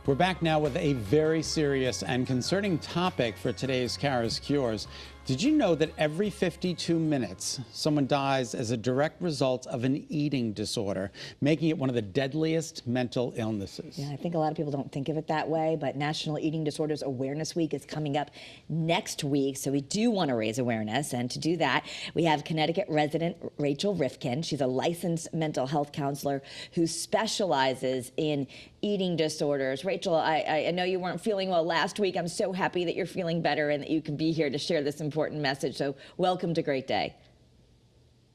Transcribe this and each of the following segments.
We're back now with a very serious and concerning topic for today's Kara's Cures. Did you know that every 52 minutes, someone dies as a direct result of an eating disorder, making it one of the deadliest mental illnesses? Yeah, I think a lot of people don't think of it that way, but National Eating Disorders Awareness Week is coming up next week, so we do want to raise awareness. And to do that, we have Connecticut resident Rachel Rifkin. She's a licensed mental health counselor who specializes in eating disorders. Rachel, I know you weren't feeling well last week. I'm so happy that you're feeling better and that you can be here to share this important message. So welcome to Great Day.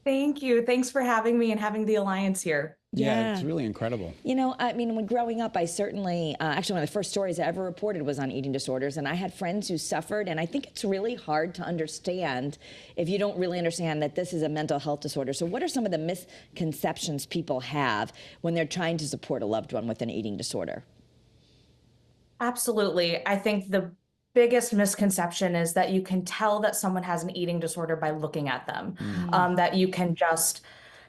Thank you. Thanks for having me and having the Alliance here. Yeah, it's really incredible. You know, I mean, when growing up, I certainly, actually one of the first stories I ever reported was on eating disorders, and I had friends who suffered, and I think it's really hard to understand if you don't really understand that this is a mental health disorder. So what are some of the misconceptions people have when they're trying to support a loved one with an eating disorder? Absolutely. I think the biggest misconception is that you can tell that someone has an eating disorder by looking at them, that you can just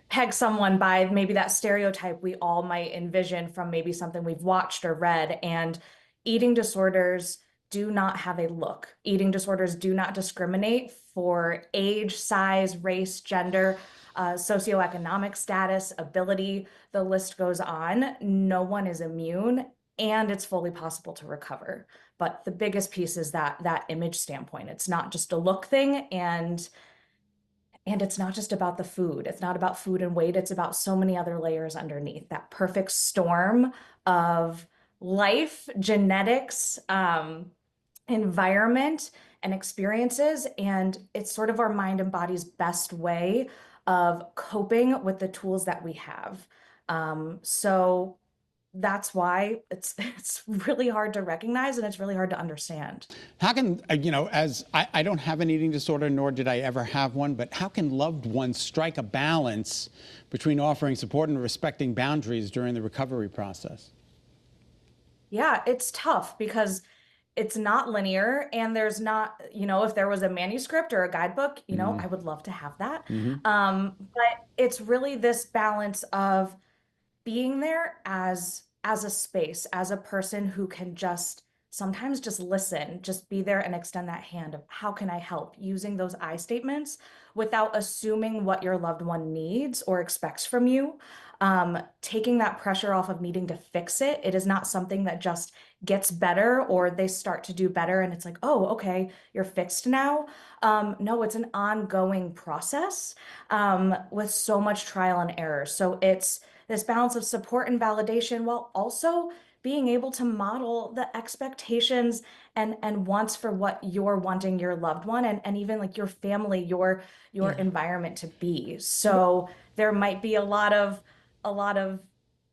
peg someone by maybe that stereotype we all might envision from maybe something we've watched or read. And eating disorders do not have a look. Eating disorders do not discriminate for age, size, race, gender, socioeconomic status, ability. The list goes on. No one is immune, and it's fully possible to recover. But the biggest piece is that image standpoint. It's not just a look thing, and it's not just about the food. It's not about food and weight. It's about so many other layers underneath. That perfect storm of life, genetics, environment, and experiences. And it's sort of our mind and body's best way of coping with the tools that we have. So that's why it's really hard to recognize and it's really hard to understand. How can, as I don't have an eating disorder, nor did I ever have one, but how can loved ones strike a balance between offering support and respecting boundaries during the recovery process? Yeah, it's tough because it's not linear, and there's not, if there was a manuscript or a guidebook, I would love to have that. But it's really this balance of being there as a space, as a person who can sometimes just listen, just be there and extend that hand of how can I help, using those I statements without assuming what your loved one needs or expects from you. Taking that pressure off of needing to fix it. It is not something that just gets better or they start to do better and it's like, oh, okay, you're fixed now. No, it's an ongoing process with so much trial and error. So it's this balance of support and validation while also being able to model the expectations and wants for what you're wanting your loved one and even like your family, your environment to be. So there might be a lot of,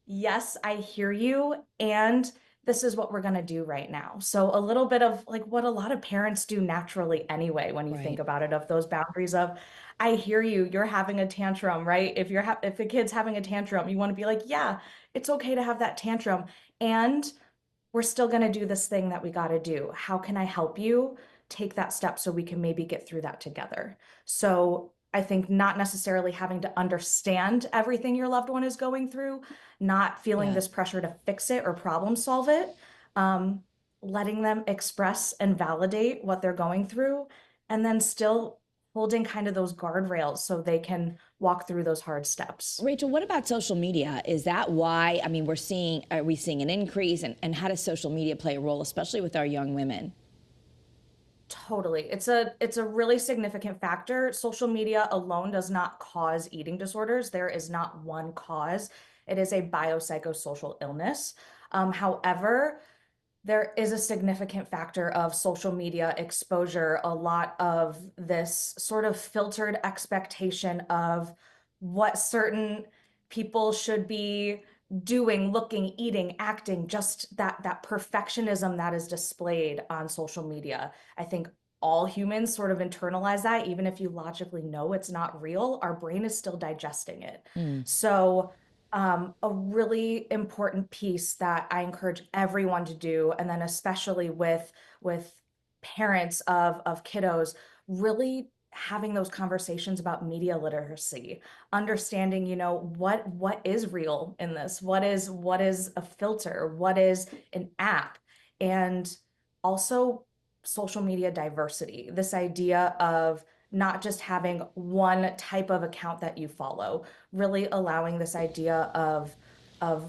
yes, I hear you, and this is what we're going to do right now. So a little bit of like what a lot of parents do naturally anyway, when you think about it, of those boundaries of, I hear you, you're having a tantrum, right? If the kid's having a tantrum, you want to be like, yeah, it's okay to have that tantrum. And we're still going to do this thing that we got to do. How can I help you take that step so we can maybe get through that together? So I think not necessarily having to understand everything your loved one is going through, not feeling this pressure to fix it or problem solve it, letting them express and validate what they're going through, and then still holding kind of those guardrails so they can walk through those hard steps. Rachel, what about social media? Is that why, I mean, are we seeing an increase, and how does social media play a role, especially with our young women? Totally. It's a really significant factor. Social media alone does not cause eating disorders. There is not one cause. It is a biopsychosocial illness. However, there is a significant factor of social media exposure, a lot of this sort of filtered expectation of what certain people should be doing, looking, eating, acting, just that perfectionism that is displayed on social media. I think all humans sort of internalize that, even if you logically know it's not real, our brain is still digesting it. So a really important piece that I encourage everyone to do, and then especially with parents of kiddos, really having those conversations about media literacy, understanding, what is real in this? What is a filter? What is an app? And also social media diversity, this idea of not just having one type of account that you follow, really allowing this idea of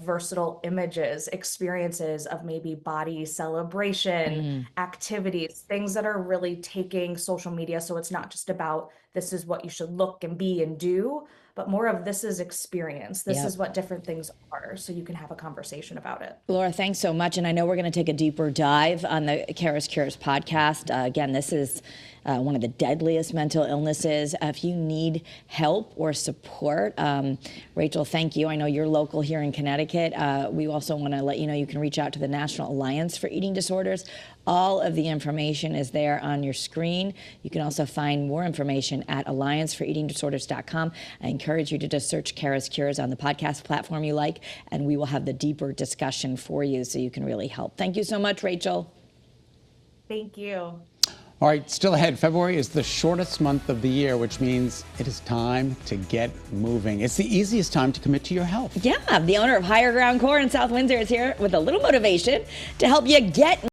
versatile images, experiences of maybe body celebration, activities, things that are really taking social media. So it's not just about this is what you should look and be and do, but more of this is experience. This Yep. is what different things are. So you can have a conversation about it. Laura, thanks so much. And I know we're going to take a deeper dive on the Kara's Cures podcast. Again, this is one of the deadliest mental illnesses. If you need help or support, Rachel, thank you. I know you're local here in Connecticut. We also want to let you know you can reach out to the National Alliance for Eating Disorders. All of the information is there on your screen. You can also find more information at allianceforeatingdisorders.com. I encourage you to just search Kara's Cures on the podcast platform you like, and we will have the deeper discussion for you so you can really help. Thank you so much, Rachel. Thank you. All right, still ahead. February is the shortest month of the year, which means it is time to get moving. It's the easiest time to commit to your health. Yeah, the owner of Higher Ground Core in South Windsor is here with a little motivation to help you get